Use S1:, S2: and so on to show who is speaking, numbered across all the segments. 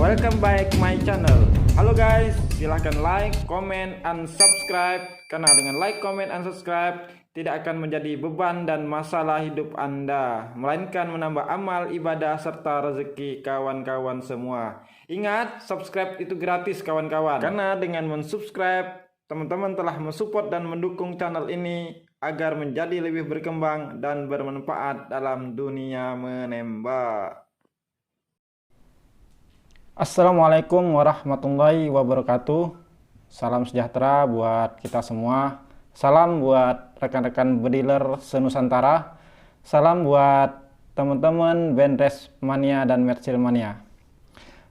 S1: welcome back my channel. Halo guys, silahkan like, comment, and subscribe. Karena dengan like, comment, and subscribe tidak akan menjadi beban dan masalah hidup Anda, melainkan menambah amal, ibadah, serta rezeki kawan-kawan semua. Ingat, subscribe itu gratis kawan-kawan. Karena dengan mensubscribe, teman-teman telah mensupport dan mendukung channel ini agar menjadi lebih berkembang dan bermanfaat dalam dunia menembak. Assalamualaikum warahmatullahi wabarakatuh. Salam sejahtera buat kita semua. Salam buat rekan-rekan bediler senusantara. Salam buat teman-teman Benres Mania dan Mercil Mania.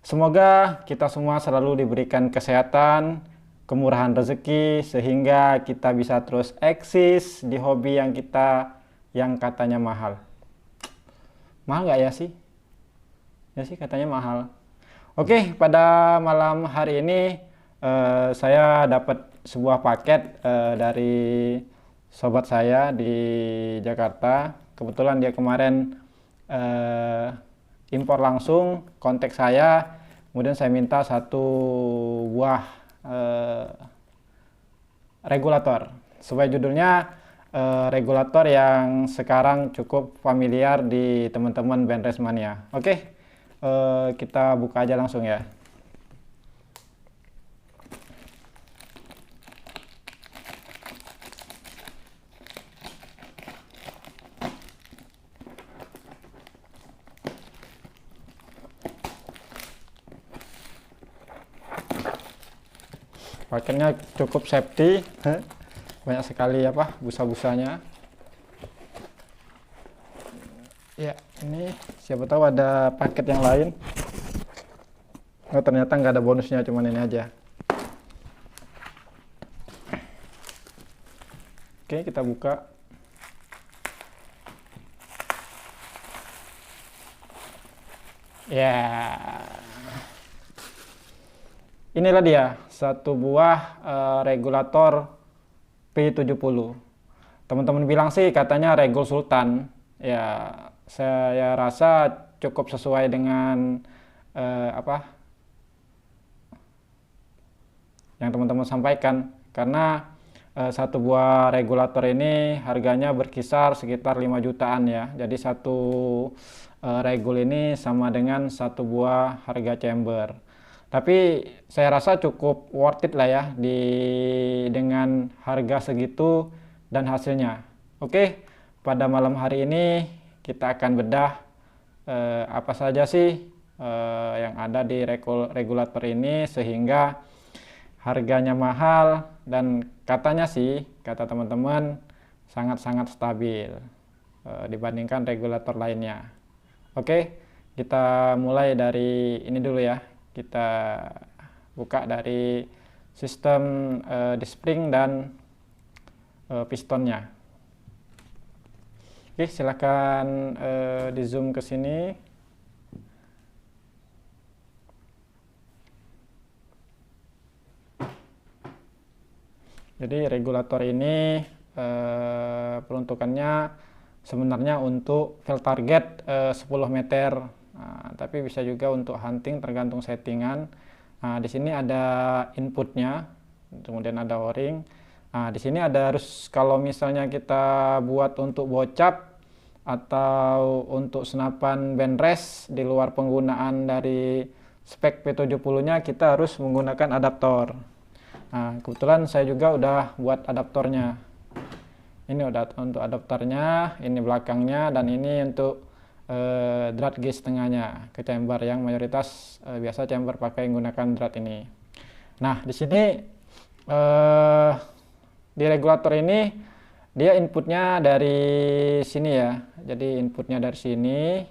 S1: Semoga kita semua selalu diberikan kesehatan, kemurahan rezeki, sehingga kita bisa terus eksis di hobi yang kita yang katanya mahal. Mahal nggak ya sih? Ya sih, katanya mahal. Oke, pada malam hari ini saya dapat sebuah paket dari sobat saya di Jakarta. Kebetulan dia kemarin impor langsung, kontak saya, kemudian saya minta satu buah regulator. Sesuai judulnya, regulator yang sekarang cukup familiar di teman-teman Benres Mania. Oke. Kita buka aja langsung ya. Paketnya cukup safety, banyak sekali busa-busanya. Ya, ini siapa tahu ada paket yang lain. Oh, ternyata nggak ada bonusnya, cuman ini aja. Oke, kita buka. Ya, inilah dia, satu buah regulator P70. Teman-teman bilang sih katanya regul Sultan. Ya, saya rasa cukup sesuai dengan yang teman-teman sampaikan, karena satu buah regulator ini harganya berkisar sekitar 5 jutaan ya. Jadi satu regul ini sama dengan satu buah harga chamber. Tapi saya rasa cukup worth it lah ya dengan harga segitu dan hasilnya. Oke, pada malam hari ini kita akan bedah apa saja sih yang ada di regulator ini sehingga harganya mahal dan katanya sih, kata teman-teman, sangat-sangat stabil dibandingkan regulator lainnya. Oke, kita mulai dari ini dulu ya. Kita buka dari sistem di spring dan pistonnya. Oke, silakan di zoom ke sini. Jadi regulator ini peruntukannya sebenarnya untuk field target 10 meter, tapi bisa juga untuk hunting tergantung settingan. Nah, di sini ada inputnya, kemudian ada o-ring. Nah, di sini ada harus, kalau misalnya kita buat untuk bocap atau untuk senapan Benres di luar penggunaan dari spek P70-nya, kita harus menggunakan adaptor. Nah, kebetulan saya juga udah buat adaptornya. Ini udah untuk adaptornya, ini belakangnya, dan ini untuk drat gauge tengahnya ke chamber yang mayoritas biasa chamber pakai menggunakan drat ini. Nah, di sini di regulator ini dia inputnya dari sini ya. Jadi inputnya dari sini.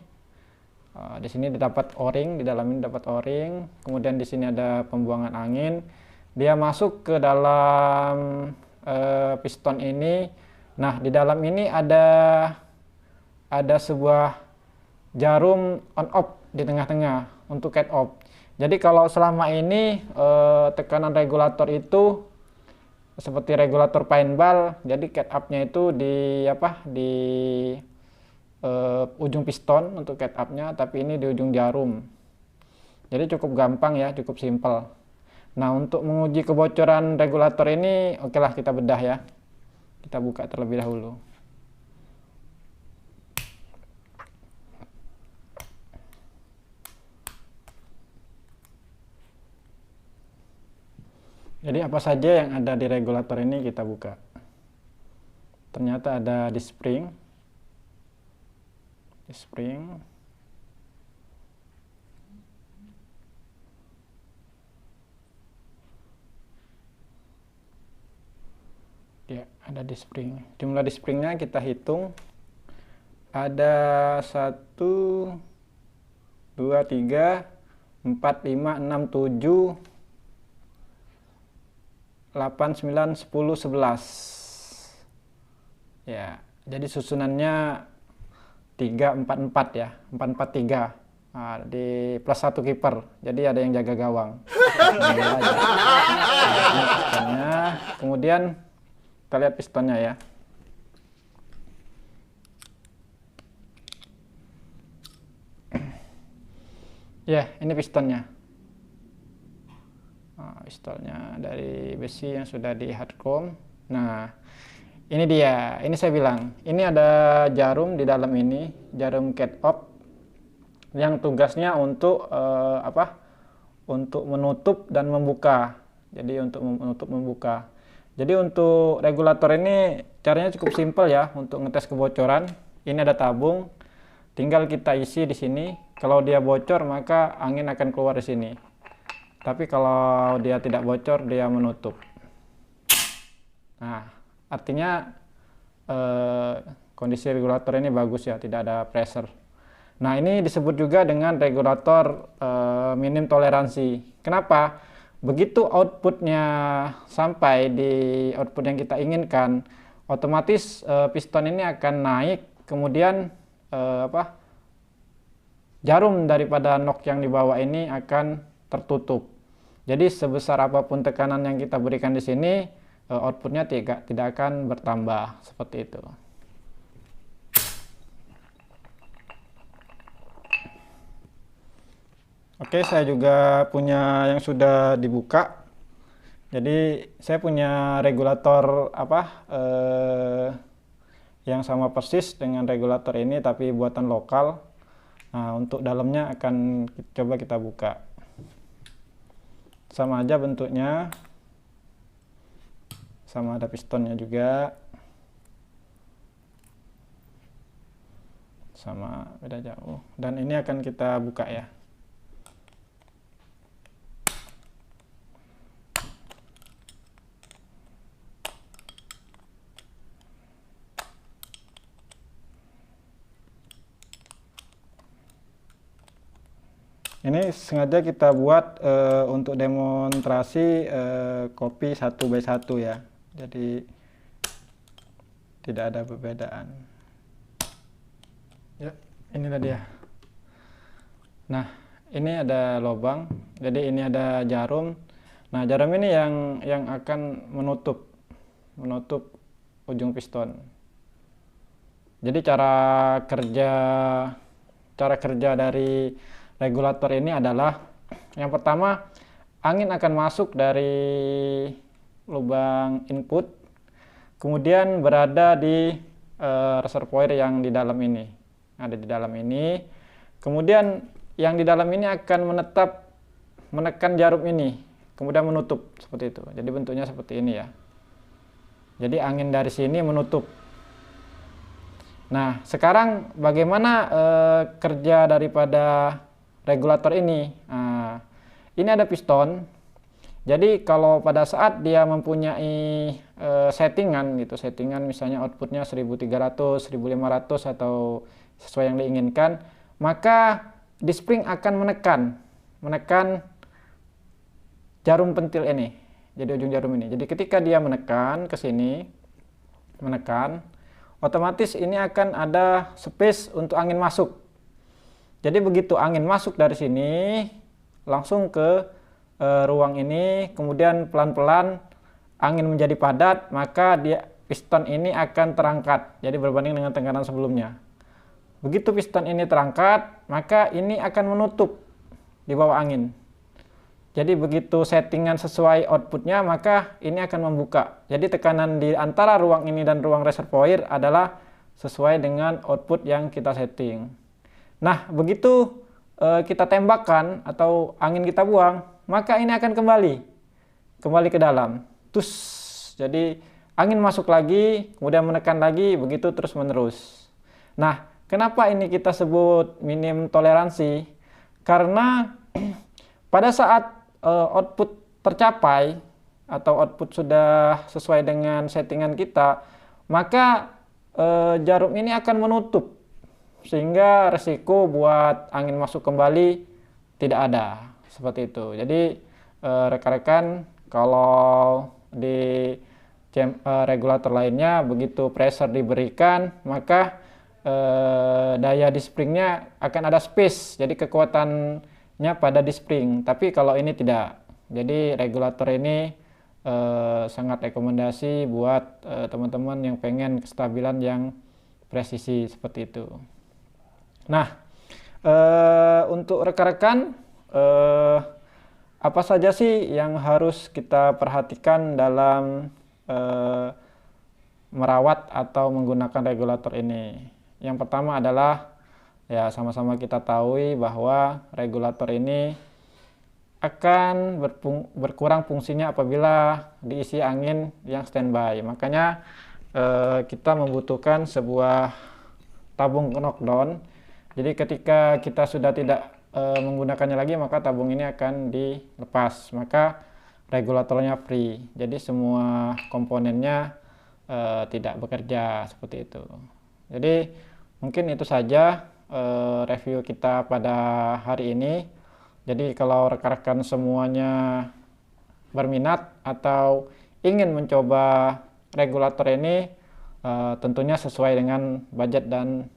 S1: Di sini didapat o-ring, di dalam ini dapat o-ring. Kemudian di sini ada pembuangan angin. Dia masuk ke dalam piston ini. Nah, di dalam ini ada sebuah jarum on off di tengah-tengah untuk cut off. Jadi kalau selama ini tekanan regulator itu seperti regulator paintball, jadi cut up-nya itu di ujung piston untuk cut up-nya, tapi ini di ujung jarum. Jadi cukup gampang ya, cukup simpel. Nah, untuk menguji kebocoran regulator ini, oke lah kita bedah ya. Kita buka terlebih dahulu. Jadi apa saja yang ada di regulator ini kita buka. Ternyata ada di spring. Ya, ada di spring. Jumlah di springnya kita hitung. Ada 1, 2, 3, 4, 5, 6, 7, 8, 9, 10, 11. Ya, jadi susunannya 3, 4, 4 ya. 4, 4, 3. Nah, di plus 1 kiper. Jadi ada yang jaga gawang. Nah, kemudian kita lihat pistonnya ya. Ya, ini pistonnya. Nah, pistonnya dari besi yang sudah di hardchrome. Nah, ini dia. Ini saya bilang, ini ada jarum di dalam ini, jarum cat off yang tugasnya untuk Untuk menutup dan membuka. Jadi untuk menutup membuka. Jadi untuk regulator ini caranya cukup simpel ya untuk ngetes kebocoran. Ini ada tabung, tinggal kita isi di sini. Kalau dia bocor maka angin akan keluar di sini. Tapi kalau dia tidak bocor dia menutup. Nah, artinya kondisi regulator ini bagus ya, tidak ada pressure. Nah, ini disebut juga dengan regulator minim toleransi. Kenapa? Begitu outputnya sampai di output yang kita inginkan, otomatis piston ini akan naik, kemudian jarum daripada nok yang di bawah ini akan tertutup. Jadi sebesar apapun tekanan yang kita berikan di sini, outputnya tidak akan bertambah seperti itu. Oke, saya juga punya yang sudah dibuka. Jadi saya punya regulator yang sama persis dengan regulator ini tapi buatan lokal. Nah, untuk dalamnya akan coba kita buka. Sama aja bentuknya. Sama ada pistonnya juga. Sama, beda jauh. Dan ini akan kita buka ya. Ini sengaja kita buat untuk demonstrasi kopi 1x1 ya. Jadi tidak ada perbedaan. Ya, inilah dia. Nah, ini ada lubang. Jadi ini ada jarum. Nah, jarum ini yang akan menutup ujung piston. Jadi cara kerja dari regulator ini adalah yang pertama, angin akan masuk dari lubang input, kemudian berada di reservoir yang di dalam ini, ada di dalam ini. Kemudian yang di dalam ini akan menekan jarum ini, kemudian menutup seperti itu. Jadi bentuknya seperti ini ya. Jadi angin dari sini menutup. Nah, sekarang bagaimana kerja daripada regulator ini? Nah, ini ada piston. Jadi kalau pada saat dia mempunyai settingan misalnya outputnya 1300, 1500 atau sesuai yang diinginkan, maka di spring akan menekan jarum pentil ini. Jadi ujung jarum ini. Jadi ketika dia menekan ke sini, otomatis ini akan ada space untuk angin masuk. Jadi begitu angin masuk dari sini langsung ke ruang ini, kemudian pelan-pelan angin menjadi padat, maka piston ini akan terangkat. Jadi berbanding dengan tekanan sebelumnya. Begitu piston ini terangkat, maka ini akan menutup di bawah angin. Jadi begitu settingan sesuai outputnya, maka ini akan membuka. Jadi tekanan di antara ruang ini dan ruang reservoir adalah sesuai dengan output yang kita setting. Nah, begitu kita tembakkan atau angin kita buang, maka ini akan kembali ke dalam. Tus. Jadi angin masuk lagi, kemudian menekan lagi, begitu terus menerus. Nah, kenapa ini kita sebut minim toleransi? Karena pada saat output tercapai atau output sudah sesuai dengan settingan kita, maka jarum ini akan menutup sehingga resiko buat angin masuk kembali tidak ada, seperti itu. Jadi rekan-rekan, kalau di regulator lainnya begitu pressure diberikan, maka daya di springnya akan ada space, jadi kekuatannya pada di spring. Tapi kalau ini tidak, jadi regulator ini sangat rekomendasi buat teman-teman yang pengen kestabilan yang presisi seperti itu. Nah, untuk rekan-rekan, apa saja sih yang harus kita perhatikan dalam merawat atau menggunakan regulator ini? Yang pertama adalah, ya sama-sama kita tahu bahwa regulator ini akan berkurang fungsinya apabila diisi angin yang standby. Makanya kita membutuhkan sebuah tabung knockdown. Jadi ketika kita sudah tidak menggunakannya lagi, maka tabung ini akan dilepas, maka regulatornya free. Jadi semua komponennya tidak bekerja seperti itu. Jadi mungkin itu saja review kita pada hari ini. Jadi kalau rekan-rekan semuanya berminat atau ingin mencoba regulator ini, tentunya sesuai dengan budget dan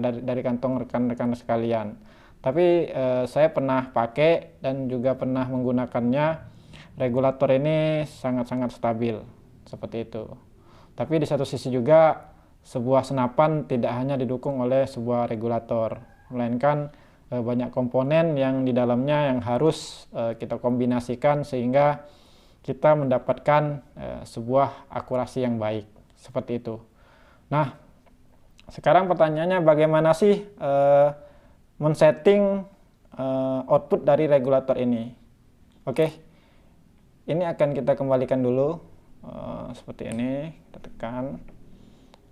S1: dari kantong rekan-rekan sekalian. Tapi saya pernah pakai dan juga pernah menggunakannya. Regulator ini sangat-sangat stabil seperti itu. Tapi di satu sisi juga sebuah senapan tidak hanya didukung oleh sebuah regulator, melainkan banyak komponen yang di dalamnya yang harus kita kombinasikan sehingga kita mendapatkan sebuah akurasi yang baik seperti itu. Nah, sekarang pertanyaannya, bagaimana sih men-setting output dari regulator ini? Oke, ini akan kita kembalikan dulu seperti ini, kita tekan,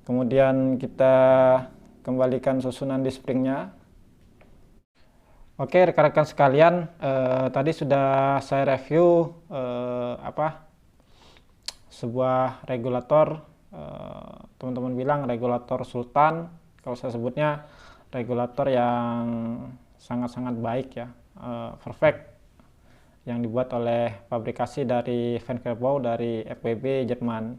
S1: kemudian kita kembalikan susunan di springnya. Oke rekan-rekan sekalian, tadi sudah saya review sebuah regulator, teman-teman bilang regulator Sultan, kalau saya sebutnya regulator yang sangat-sangat baik ya, perfect, yang dibuat oleh pabrikasi dari Venkelbau dari FWB Jerman.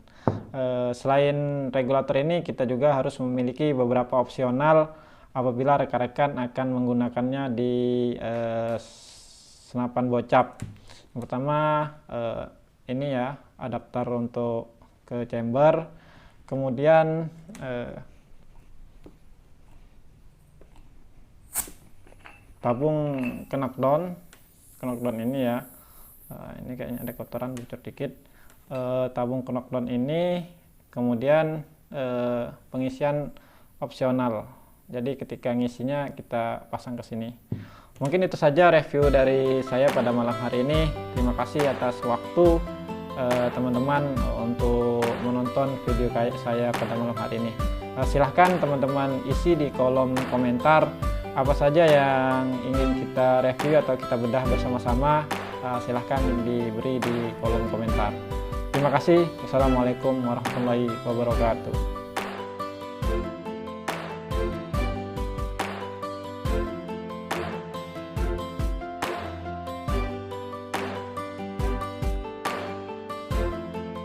S1: Selain regulator ini, kita juga harus memiliki beberapa opsional apabila rekan-rekan akan menggunakannya di senapan bocap. Yang pertama ini ya, adapter untuk ke chamber, kemudian tabung knockdown ini ya, ini kayaknya ada kotoran bocor dikit. Tabung knockdown ini, kemudian pengisian opsional, jadi ketika ngisinya kita pasang ke sini. Mungkin itu saja review dari saya pada malam hari ini. Terima kasih atas waktu teman-teman untuk menonton video saya pada malam hari ini. Silahkan teman-teman isi di kolom komentar apa saja yang ingin kita review atau kita bedah bersama-sama. Silahkan diberi di kolom komentar. Terima kasih. Wassalamualaikum warahmatullahi wabarakatuh.